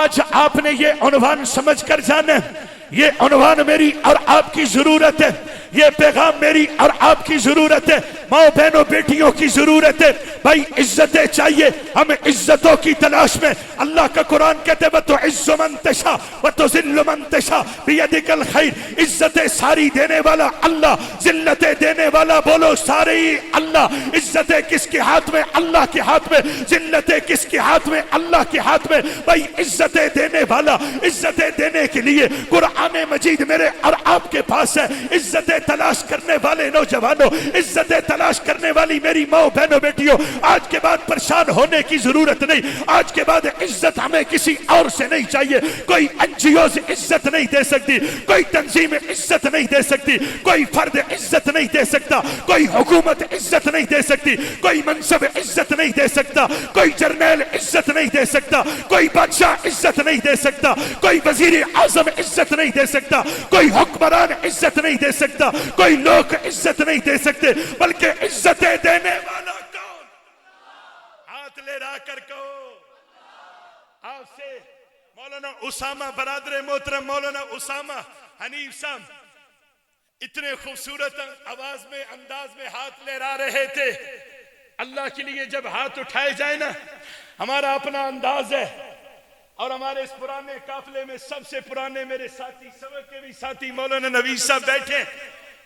آج آپ نے یہ عنوان سمجھ کر جانا، یہ عنوان میری اور آپ کی ضرورت ہے، یہ پیغام میری اور آپ کی ضرورت ہے، ماں بہنوں بیٹیوں کی ضرورت ہے۔ بھائی عزتیں چاہیے، ہم عزتوں کی تلاش میں۔ اللہ کا قرآن کہتے ہیں وَتُعِزُّ مَن تَشَاءُ وَتُذِلُّ مَن تَشَاءُ بِيَدِكَ الْخَيْرُ۔ عزتیں ساری دینے والا اللہ، ذلتیں دینے والا بولو ساری اللہ۔ عزتیں کس کے ہاتھ میں؟ اللہ کے ہاتھ میں۔ ذلتیں کس کے ہاتھ میں؟ اللہ کے ہاتھ میں۔ بھائی عزتیں دینے والا، عزتیں دینے کے لیے قرآن مجید میرے اور آپ کے پاس ہے۔ عزتیں تلاش کرنے والے نوجوانوں، عزتیں تلاش کرنے والی میری ماں بہنوں بیٹیوں، آج کے بعد پریشان ہونے کی ضرورت نہیں۔ آج کے بعد عزت ہمیں کسی اور سے نہیں چاہیے۔ کوئی این جی او سے عزت نہیں دے سکتی، کوئی تنظیم عزت نہیں دے سکتی، کوئی فرد عزت نہیں دے سکتا، کوئی حکومت عزت نہیں دے سکتی، کوئی منصب عزت نہیں دے سکتا، کوئی جرنیل عزت نہیں دے سکتا، کوئی بادشاہ عزت نہیں دے سکتا، کوئی وزیر اعظم عزت نہیں دے سکتا، کوئی حکمران عزت نہیں دے سکتا، کوئی لوگ عزت نہیں دے سکتے، بلکہ عزتیں دینے والا کون؟ ہاتھ لے را کر کہو۔ آپ سے مولانا اسامہ برادر محترم مولانا اسامہ حنیف صاحب اتنے خوبصورت آواز میں انداز میں ہاتھ لہرا رہے تھے۔ اللہ کے لیے جب ہاتھ اٹھائے جائے نا، ہمارا اپنا انداز ہے، اور ہمارے اس پرانے قافلے میں سب سے پرانے میرے ساتھی، سبق کے بھی ساتھی مولانا نوید صاحب بیٹھے ہیں۔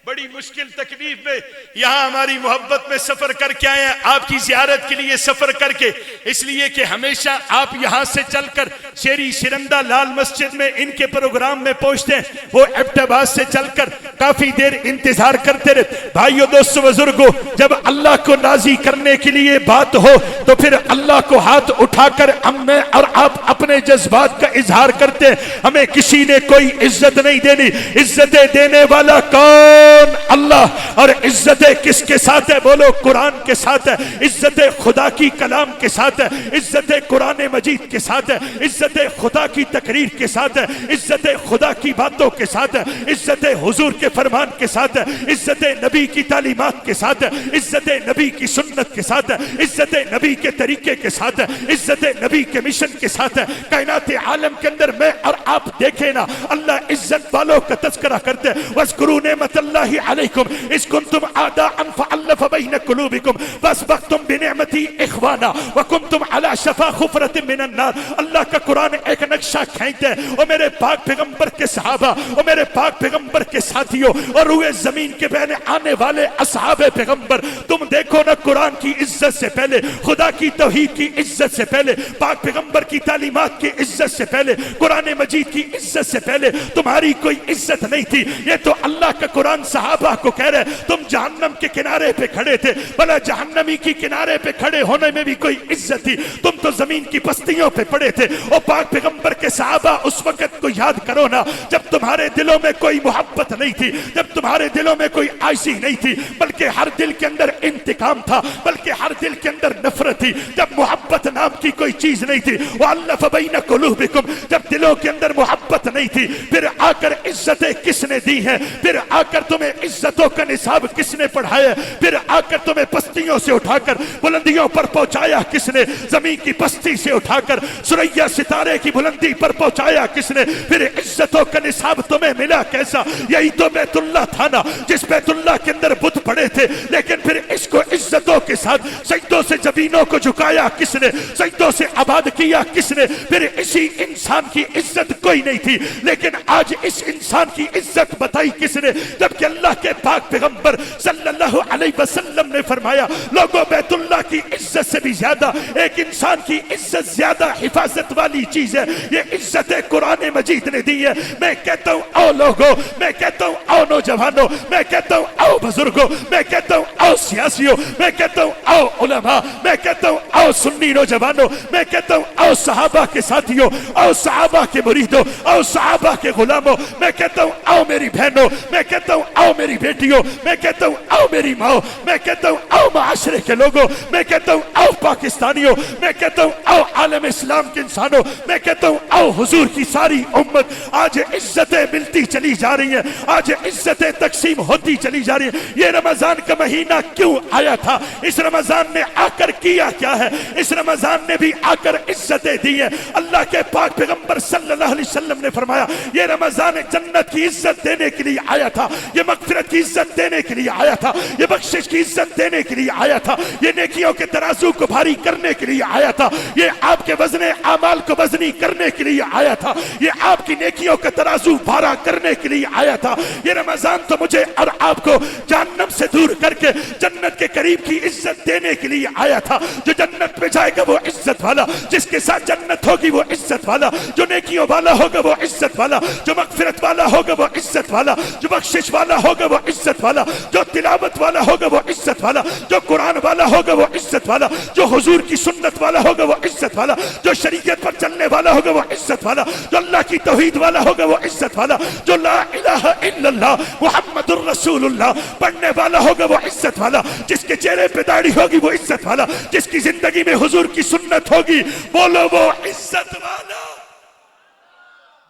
بڑی مشکل تکلیف میں یہاں ہماری محبت میں سفر کر کے آئے ہیں، آپ کی زیارت کے لیے سفر کر کے، اس لیے کہ ہمیشہ آپ یہاں سے چل کر شیری شرندہ لال مسجد میں ان کے پروگرام میں پہنچتے ہیں، وہ ایبٹ آباد سے چل کر کافی دیر انتظار کرتے رہتے۔ بھائیو دوستو بزرگو، جب اللہ کو راضی کرنے کے لیے بات ہو تو پھر اللہ کو ہاتھ اٹھا کر میں اور آپ اپنے جذبات کا اظہار کرتے ہیں۔ ہمیں کسی نے کوئی عزت نہیں دینی، عزتیں دینے والا کون؟ اللہ۔ اور عزتیں کس کے ساتھ ہے؟ بولو قرآن کے ساتھ ہے، عزتیں خدا کی کلام کے ساتھ ہے، عزتیں قرآن مجید کے ساتھ ہے، عزتیں خدا کی تقریر کے ساتھ ہے، عزتیں خدا کی باتوں کے ساتھ ہے، عزتیں حضور کے فرمان کے ساتھ ہے، عزتیں نبی کی تعلیمات کے ساتھ ہے، عزتیں نبی کی سنت کے ساتھ ہے، عزتیں نبی کے طریقے کے ساتھ ہے، عزتیں نبی کے مشن کے ساتھ ہے۔ کائنات عالم کے اندر میں اور آپ دیکھیں نا، اللہ عزت والوں کا تذکرہ کرتے ہیں۔ وَاذْكُرُوا نِعْمَةَ اللَّهِ عَلَيْكُمْ إِذْ كُنْتُمْ أَعْدَاءً فَأَلَّفَ بَيْنَ قُلُوبِكُمْ فَأَصْبَحْتُمْ بِنِعْمَتِهِ إِخْوَانًا وَكُنْتُمْ عَلَى شَفَا حُفْرَةٍ مِّنَ النَّارِ۔ اللہ کا قرآن ایک نقشہ کھینچتے ہیں، اور میرے پاک پیغمبر کے صحابہ اور میرے پاک پیغمبر کے ساتھیوں اور روئے زمین کے بہنے آنے والے اصحاب پیغمبر، تم دیکھو نا، قرآن کی عزت سے پہلے، خدا کی توحید کی عزت سے پہلے، پاک پیغمبر کی تعلیمات کی عزت سے پہلے، قرآن مجید کی عزت سے پہلے تمہاری کوئی عزت نہیں تھی۔ یہ تو اللہ کا قرآن صحابہ کو کہہ رہے، تم جہنم کے کنارے پہ کھڑے تھے، بھلا جہنمی کی کنارے پہ کھڑے ہونے میں بھی کوئی عزت تھی؟ تم تو زمین کی پستیوں پہ پڑے تھے۔ اور پاک پیغمبر کے صحابہ اس وقت کو یاد کرو نا، جب تمہارے دلوں میں کوئی محبت نہیں تھی، جب تمہارے دلوں میں کوئی عائشی نہیں تھی، بلکہ ہر دل کے اندر انتقام تھا، بلکہ ہر دل کے اندر نفرت تھی، جب محبت نام کی کوئی چیز نہیں تھی۔ وَأَلَّفَ بَيْنَ قُلُوبِكُمْ، جب دلوں کے اندر محبت نہیں تھی، پھر آ کر عزتیں کس نے دی ہیں؟ پھر آ کر تمہیں عزتوں کا نصاب کس نے پڑھایا؟ پھر آ کر تمہیں پستیوں سے اٹھا کر بلندیوں پر پہنچایا کس نے؟ زمین کی پستی سے اٹھا کر سریا ستارے کی بلندی پر پہنچایا کس نے؟ پھر عزتوں کا نصاب تمہیں ملا کیسا؟ یہی تو بیت اللہ تھا نا، جس بیت اللہ کے اندر بت پڑے تھے، لیکن پھر اس کو عزتوں کے ساتھ سجدوں سے زمینوں کو جھکایا کس نے؟ سجدوں سے آباد کیا کس نے؟ پھر اسی انسان کی عزت کوئی نہیں تھی، لیکن آج اس انسان کی عزت بتائی کس نے؟ جبکہ اللہ کے پاک پیغمبر صلی اللہ علیہ وسلم نے فرمایا، لوگوں بیت اللہ کی عزت سے بھی زیادہ ایک انسان کی عزت زیادہ حفاظت والی چیز ہے، یہ عزت قرآن مجید نے دی ہے۔ میں کہتا ہوں آؤ لوگوں، میں کہتا ہوں آؤ نوجوانوں، میں کہتا ہوں آؤ بزرگوں، میں کہتا ہوں آؤ سیاسیوں، میں کہتا ہوں آؤ علماء، میں کہتا ہوں آؤ سنی نوجوانوں، میں کہتا ہوں آؤ صحابہ کے ساتھیوں، آؤ صحابہ کے مریدوں، آؤ صحابہ کے غلاموں، میں کہتا ہوں آؤ میری بہنوں، میں کہتا ہوں آؤ میری بیٹیوں، میں کہتا ہوں آؤ میری ماں، میں کہتا ہوں آؤ معاشرے کے لوگوں، میں کہتا ہوں آؤ پاکستانیوں، میں کہتا ہوں آؤ عالم اسلام کے انسانوں، میں کہتا ہوں آؤ حضور کی ساری امت۔ آج عزتیں ملتی چلی جا رہی ہیں، آج عزتیں تقسیم ہوتی چلی جا رہی ہیں۔ یہ رمضان کا مہینہ کیوں آیا تھا؟ اس رمضان نے آ کر کیا کیا ہے؟ ہے، اس رمضان نے بھی آ کر عزتیں دی ہیں۔ اللہ کے پاک پیغمبر صلی اللہ علیہ وسلم نے فرمایا یہ رمضان جنت کی عزت دینے کے لیے آیا تھا، یہ مغفرت کی عزت دینے کے لیے آیا تھا، یہ بخشش کی عزت دینے کے لیے آیا تھا، یہ نیکیوں کے ترازو کو بھاری کرنے کے لیے آیا تھا، یہ آپ کے وزن اعمال کو وزنی کرنے کے لیے آیا تھا، یہ آپ کی نیکیوں کا ترازو بھارا کرنے کے لیے آیا تھا۔ یہ رمضان تو مجھے اور آپ کو جہنم سے دور کر کے جنت کے قریب کی عزت دینے کے لیے آیا تھا۔ جو جنت میں جائے گا وہ عزت والا، جس کے ساتھ جنت ہوگی وہ عزت والا، جو نیکیوں والا ہوگا وہ عزت والا، جو مغفرت والا ہوگا وہ عزت والا، جو بخشش والا ہوگا وہ عزت والا، جو تلاوت والا ہوگا وہ عزت والا، جو قرآن والا ہوگا وہ عزت والا، جو حضور کی سنت والا ہوگا وہ عزت والا، جو شریعت پر چلنے والا ہوگا وہ عزت والا، جو اللہ کی توحید والا ہوگا وہ عزت والا، جو لا الہ الا اللہ محمد الرسول اللہ پڑھنے والا ہوگا وہ عزت والا، جس کے چہرے پہ داڑھی ہوگی وہ عزت والا، جس کی زندگی میں حضور کی سنت ہوگی بولو وہ عزت والا،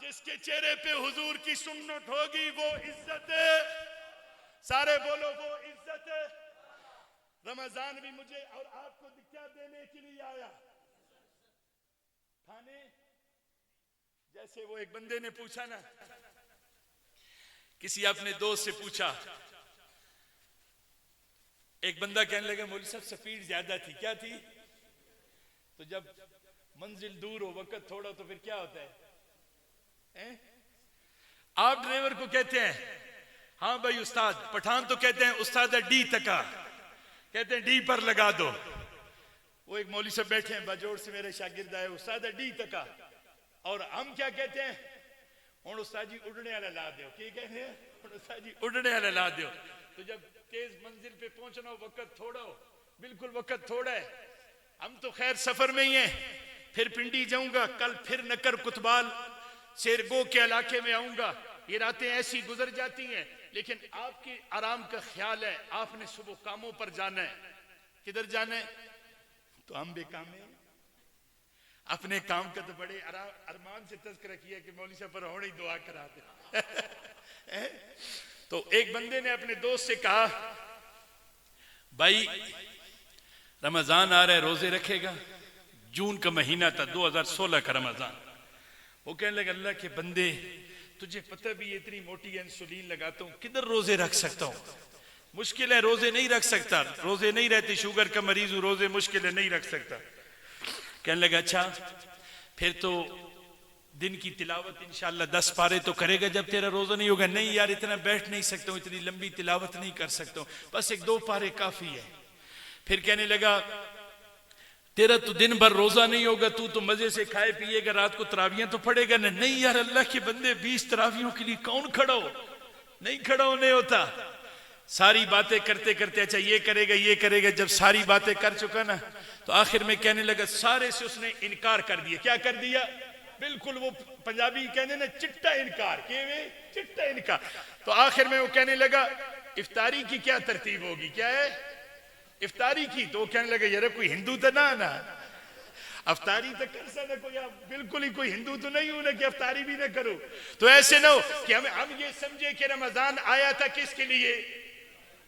جس کے چہرے پہ حضور کی سنت ہوگی وہ عزت ہے، سارے بولو وہ عزت ہے۔ رمضان بھی مجھے اور آپ کو کیا دینے کے لیے آیا؟ کھانے، جیسے وہ ایک بندے نے پوچھا نا، کسی اپنے دوست سے پوچھا، ایک بندہ کہنے لگا مولوی صاحب سپیڈ زیادہ تھی، کیا تھی؟ تو جب منزل دور ہو وقت تھوڑا تو پھر کیا ہوتا ہے؟ آپ ڈرائیور کو کہتے ہیں ہاں بھائی استاد، پٹھان تو کہتے ہیں استاد ڈی تکا، کہتے ہیں ڈی پر لگا دو۔ وہ ایک مولوی صاحب بیٹھے ہیں باجوڑ سے، میرے شاگرد آئے، استاد ڈی تکا، اور ہم کیا کہتے ہیں؟ ہوں استاد جی اڑنے والا لا دیو، کی کہتے ہیں؟ استاد جی اڑنے والا لا دیو۔ تو جب تیز منزل پہ پہنچنا ہو، وقت تھوڑا ہو، بالکل وقت تھوڑا ہے، ہم تو خیر سفر میں ہی ہیں، پھر پنڈی جاؤں گا، کل پھر نکر کتبال سیرگو کے علاقے میں آؤں گا، یہ راتیں ایسی گزر جاتی ہیں، لیکن آپ کی آرام کا خیال ہے، آپ نے صبح کاموں پر جانا ہے۔ کدھر جانا ہے؟ تو ہم بے کام ہیں، اپنے کام کا تو بڑے ارمان سے تذکرہ کیا کہ مولوی صاحب پر ہونے ہی دعا کرا دے۔ تو ایک بندے نے اپنے دوست سے کہا بھائی رمضان آ رہا ہے، روزے رکھے گا؟ جون کا مہینہ تھا، 2016 کا رمضان۔ وہ کہنے لگا اللہ کے بندے تجھے پتہ بھی یہ اتنی موٹی انسولین لگاتا ہوں، کدھر روزے رکھ سکتا ہوں؟ مشکل ہے، روزے نہیں رکھ سکتا، روزے نہیں رہتے، شوگر کا مریض ہوں، روزے مشکل ہے، نہیں رکھ سکتا۔ کہنے لگا اچھا پھر تو دن کی تلاوت انشاءاللہ 10 پارے تو کرے گا جب تیرا روزہ نہیں ہوگا؟ نہیں یار اتنا بیٹھ نہیں سکتا ہوں، اتنی لمبی تلاوت نہیں کر سکتا ہوں، بس 1-2 پارے کافی ہے۔ پھر کہنے لگا تیرا تو دن بھر روزہ نہیں ہوگا، تو مزے سے کھائے پیے گا، رات کو تراویحیں تو پڑھے گا۔ نہیں یار اللہ کے بندے 20 تراویحوں کے لیے کون کھڑا ہو؟ نہیں کھڑا ہونے ہوتا۔ ساری باتیں کرتے کرتے اچھا یہ کرے گا یہ کرے گا، جب ساری باتیں کر چکا نا تو آخر میں کہنے لگا، سارے سے اس نے انکار کر دیا۔ کیا کر دیا؟ بالکل وہ پنجابی کہنے نا چٹا انکار، چٹا انکار۔ تو آخر میں وہ کہنے لگا افطاری کی کیا ترتیب ہوگی؟ کیا ہے افطاری کی؟ تو وہ کہنے لگا یار کوئی ہندو تو نہ افطاری تو کر سکتا کوئی، بالکل ہی کوئی ہندو تو نہیں ہوں نا کہ افطاری بھی نہ کرو۔ تو ایسے نہ ہو کہ ہم یہ سمجھے کہ رمضان آیا تھا کس کے لیے؟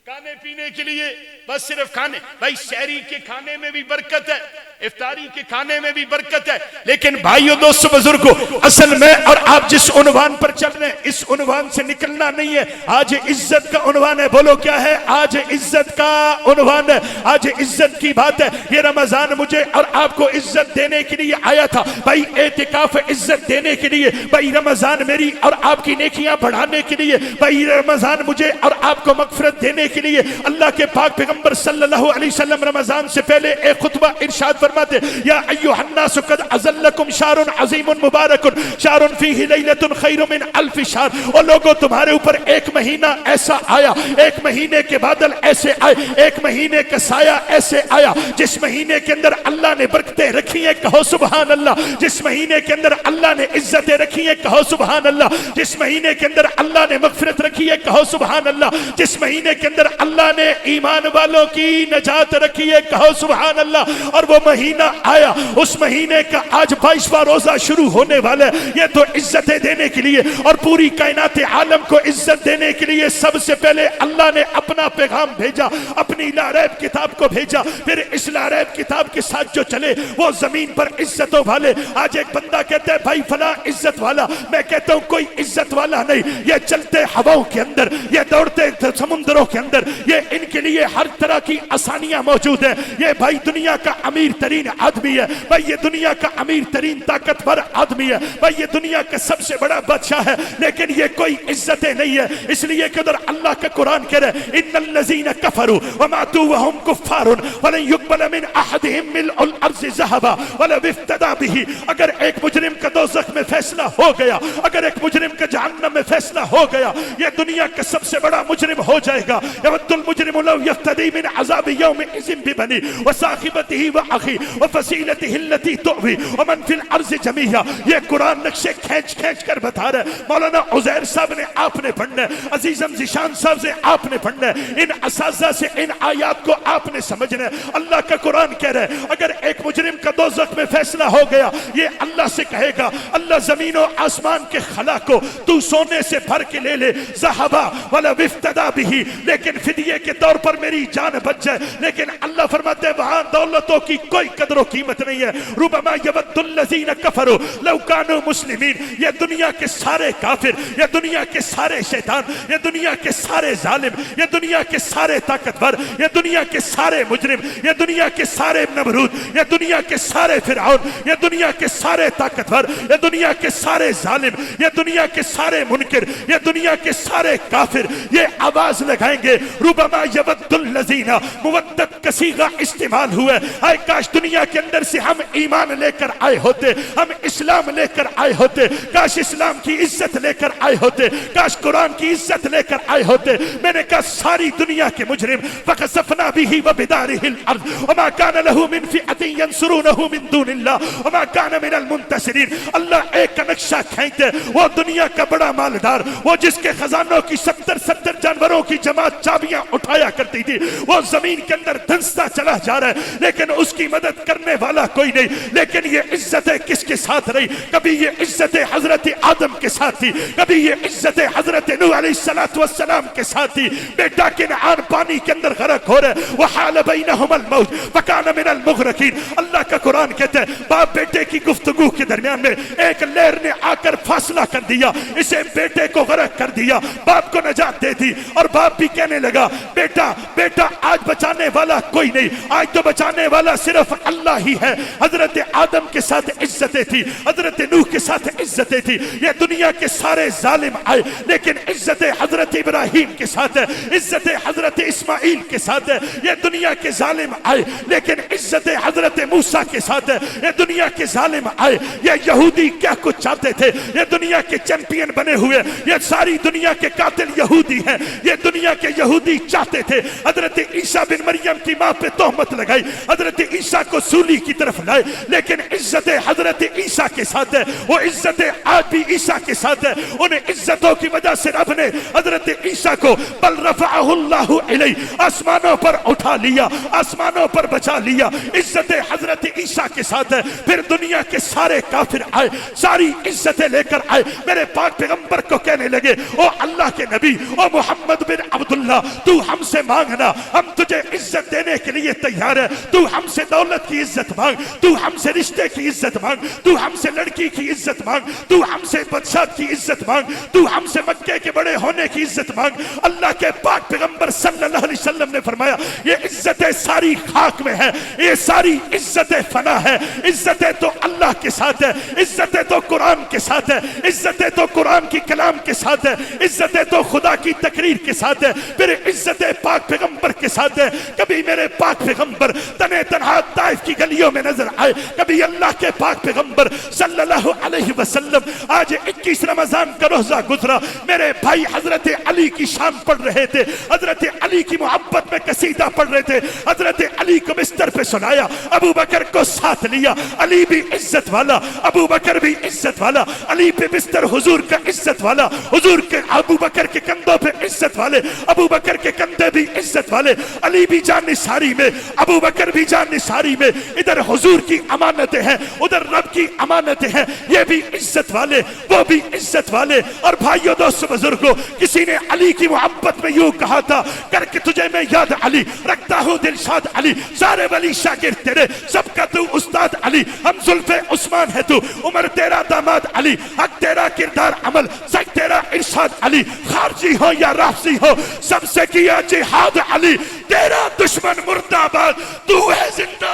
کھانے پینے کے لیے، بس صرف کھانے۔ بھائی سحری کے کھانے میں بھی برکت ہے، افطاری کے کھانے میں بھی برکت ہے، لیکن بھائیو دوستو بزرگو اصل میں اور آپ جس عنوان پر چل رہے ہیں اس عنوان سے نکلنا نہیں ہے۔ آج عزت کا عنوان ہے، بولو کیا ہے؟ آج عزت کا عنوان ہے، آج عزت کی بات ہے۔ یہ رمضان مجھے اور آپ کو عزت دینے کے لیے آیا تھا بھائی، اعتکاف عزت دینے کے لیے بھائی، رمضان میری اور آپ کی نیکیاں بڑھانے کے لیے بھائی، رمضان مجھے اور آپ کو مغفرت دینے کے لیے۔ اللہ کے پاک پیغمبر صلی اللہ علیہ وسلم رمضان سے پہلے ایک خطبہ ارشاد فرماتے یا ایھا الناس قد اذلکم شہر عظیم مبارک شہر فیہ لیلۃ خیر من الف شہر۔ اور لوگوں تمہارے اوپر ایک مہینہ ایسا آیا، ایک مہینے کے بادل ایسے آئے، ایک مہینے کا سایہ ایسے آیا جس مہینے کے اندر اللہ نے برکتیں رکھی ہیں، کہو سبحان اللہ۔ جس مہینے کے اندر اللہ نے عزتیں رکھی ہیں، کہو سبحان اللہ۔ جس مہینے کے اندر اللہ نے مغفرت رکھی ہے، کہو سبحان اللہ۔ جس مہینے کے اندر اللہ نے ایمان والوں کی نجات رکھی ہے، کہو سبحان اللہ۔ اور وہ مہینہ آیا، اس مہینے کا آج 22واں روزہ شروع ہونے والا ہے، یہ تو عزتیں دینے کے لیے اور پوری کائنات عالم کو عزت دینے کے لیے سب سے پہلے اللہ نے اپنا پیغام بھیجا، اپنی لا ریب کتاب کو بھیجا، پھر اس لا ریب کتاب کے ساتھ جو چلے وہ زمین پر عزتوں والے۔ آج ایک بندہ کہتا ہے بھائی فلاں عزت والا، میں کہتا ہوں کوئی عزت والا نہیں، یہ چلتے ہواؤں کے اندر، یہ دوڑتے سمندروں کے اندر، یہ ان کے لیے ہر طرح کی آسانیاں موجود ہیں۔ یہ بھائی دنیا کا امیر ترین آدمی ہے، بھائی یہ دنیا کا امیر ترین طاقتور آدمی ہے، بھائی یہ دنیا کا سب سے بڑا بادشاہ ہے، لیکن یہ کوئی عزتیں نہیں ہے۔ اس لیے کہ ادھر اللہ کا قرآن کہہ رہے ان الذین کفروا وماتوا وهم کفار ولن يقبل من احدهم ملء الارض ذهبا ولو افتدى به۔ اگر ایک مجرم کا دوزخ میں فیصلہ ہو گیا، اگر ایک مجرم کا جہنم میں فیصلہ ہو گیا، یہ دنیا کا سب سے بڑا مجرم ہو جائے گا۔ یود المجرم لو یفتدی من عذاب یومئذ ببنی وصاحبته واخیہ وفصیلته التي تؤوی ومن فی الارض جمیعا۔ یہ قرآن نقشے کھینچ کھینچ کر بتا رہا ہے۔ مولانا عزیر صاحب نے آپ نے پڑھنا ہے، عزیزم ذیشان صاحب سے آپ نے پڑھنا ہے، ان اساتذہ سے ان آیات کو آپ نے سمجھنا ہے۔ اللہ کا قرآن کہہ رہا ہے اگر ایک مجرم کا دوزخ میں فیصلہ ہو گیا، یہ اللہ سے کہے گا اللہ زمین و آسمان کے خلا کو تو سونے سے بھر کے لے لے، ذہبا ولا افتدی به، لیکن فدیے کے طور پر میری جان بچ جائے۔ لیکن اللہ فرماتے ہیں وہاں دولتوں کی کوئی قدر و قیمت نہیں ہے۔ ربما یود الذین کفروا لو کانوا مسلمین۔ یہ دنیا کے سارے کافر، یہ دنیا کے سارے شیطان، یہ دنیا کے سارے ظالم، یہ دنیا کے سارے طاقتور، یہ دنیا کے سارے مجرم، یہ دنیا کے سارے نمرود، یہ دنیا کے سارے فرعون، یہ دنیا کے سارے طاقتور، یہ دنیا کے سارے ظالم، یہ دنیا کے سارے منکر، یہ دنیا کے سارے کافر یہ آواز لگائیں گے ربما یود الذین، مودت کا صیغہ استعمال ہوا ہے، ہائے کاش دنیا کے اندر سے ہم ایمان لے کر آئے ہوتے، ہم اسلام لے کر آئے ہوتے، کاش اسلام کی عزت لے کر آئے ہوتے، کاش قرآن کی عزت لے کر آئے ہوتے۔ میں نے کہا ساری دنیا کے مجرم فخسفنا به وبداره الارض وما كان له من فئة ينصرونه من دون الله وما كان من المنتصرين۔ اللہ ایک نقشہ کھینچتے، وہ دنیا کا بڑا مالدار، وہ جس کے خزانوں کی 70 جانوروں کی جماعت چابیاں اٹھایا کرتی تھی، وہ زمین کے اندر دھنستا چلا جا رہا ہے، لیکن اس کی مدد کرنے والا کوئی نہیں۔ لیکن یہ عزتیں کس کے ساتھ رہی؟ کبھی یہ عزت حضرت آدم کے ساتھ تھی، کبھی یہ عزت حضرت نوح علیہ السلام کے ساتھ تھی۔ بیٹا کنعان پانی کے اندر غرق ہو رہا ہے، وحال بینہم الموج فکان من المغرقین۔ اللہ کا قرآن کہتا ہے باپ بیٹے کی گفتگو کے درمیان میں ایک لہر نے آ کر فاصلہ کر دیا، اسے بیٹے کو غرق کر دیا، باپ کو نجات دے دی، اور باپ بھی کہنے لگا بیٹا بیٹا آج بچانے والا کوئی نہیں، آج تو بچانے والا صرف اللہ ہی ہے۔ حضرت آدم کے ساتھ عزتیں تھی، حضرت نوح کے ساتھ عزتیں تھی، یہ دنیا کے سارے ظالم آئے، لیکن عزت حضرت ابراہیم کے ساتھ ہے، عزت حضرت اسماعیل کے ساتھ ہے۔ یہ دنیا کے ظالم آئے، لیکن عزت حضرت موسیٰ کے ساتھ ہے۔ یہ دنیا کے ظالم آئے، یہ یہودی کیا کچھ چاہتے تھے، یہ دنیا کے چیمپئن بنے ہوئے، یہ ساری دنیا کے قاتل یہودی ہیں، یہ دنیا کے یہودی چاہتے تھے حضرت عیسیٰ بن مریم کی ماں پہ تہمت لگائی، حضرت عیسیٰ کو سولی کی طرف لائے، لیکن عزت حضرت عیسیٰ کے ساتھ ہے، وہ عزت آج بھی عیسیٰ کے ساتھ ہے۔ ان عزتوں کی وجہ سے رب نے حضرت عیسیٰ کو بل رفعہ اللہ علیہ، آسمانوں پر اٹھا لیا، آسمانوں پر بچا لیا، عزت حضرت عیسیٰ کے ساتھ ہے۔ پھر دنیا کے سارے کافر آئے، ساری عزتیں لے کر آئے، میرے پاک پیغمبر کو کہنے لگے او اللہ کے نبی، او محمد بن عبداللہ، تو ہم سے مانگنا، ہم تجھے عزت دینے کے لیے تیار ہے، تو ہم سے دولت کی عزت مانگ، تو ہم سے رشتے کی عزت مانگ، تو ہم سے لڑکی کی عزت مانگ، تو ہم سے بادشاہ کی عزت مانگ، تو ہم سے مکے کے بڑے ہونے کی عزت مانگ۔ اللہ کے پاک پیغمبر صلی اللہ علیہ وسلم نے فرمایا یہ عزتیں ساری خاک میں ہے، یہ ساری عزتیں فنا ہے، عزتیں تو اللہ کے ساتھ ہے، عزتیں تو قرآن کے ساتھ ہے، عزتیں تو قرآن کی کلام کے ساتھ ہے، عزتیں تو خدا کی تقریر کے ساتھ ہے، پھر عزتیں پاک پیغمبر کے ساتھ ہے۔ کبھی میرے پاک پیغمبر تنے تنہا طائف کی گلیوں میں نظر آئے، کبھی اللہ کے پاک پیغمبر صلی اللہ علیہ وسلم آج 21 رمضان کا روزہ گزرا، میرے بھائی حضرت علی کی شان پڑھ رہے تھے، حضرت علی کی محبت میں قصیدہ پڑھ رہے تھے، حضرت علی کو بستر پہ سنایا، ابو بکر کو ساتھ لیا، علی بھی عزت والا، ابو بکر بھی عزت والا، علی پہ بستر حضور کا عزت والا، حضور کے ابو بکر کے کندھوں پہ عزت والے، ابو بکر کے کندھے بھی عزت والے۔ والے، علی بھی جان نثاری میں، ابو بکر بھی جان نثاری میں، ادھر حضور کی امانتیں ہیں، ادھر رب کی امانتیں ہیں، یہ بھی عزت والے وہ بھی عزت والے۔ اور بھائیو دوستو بزرگو، کسی نے علی کی محبت میں یوں کہا تھا، کر کے تجھے میں یاد علی رکھتا ہوں دلشاد علی، سارے ولی شاگرد تیرے، سب کا تو استاد علی، ہم زلف عثمان ہے تو، عمر تیرا داماد علی، حق تیرا کردار عمل، سچ تیرا ارشاد علی، خارجی ہو یا رافضی ہو سب سے کیا جہاد علی، تیرا دشمن مردہ باد، تو ہے زندہ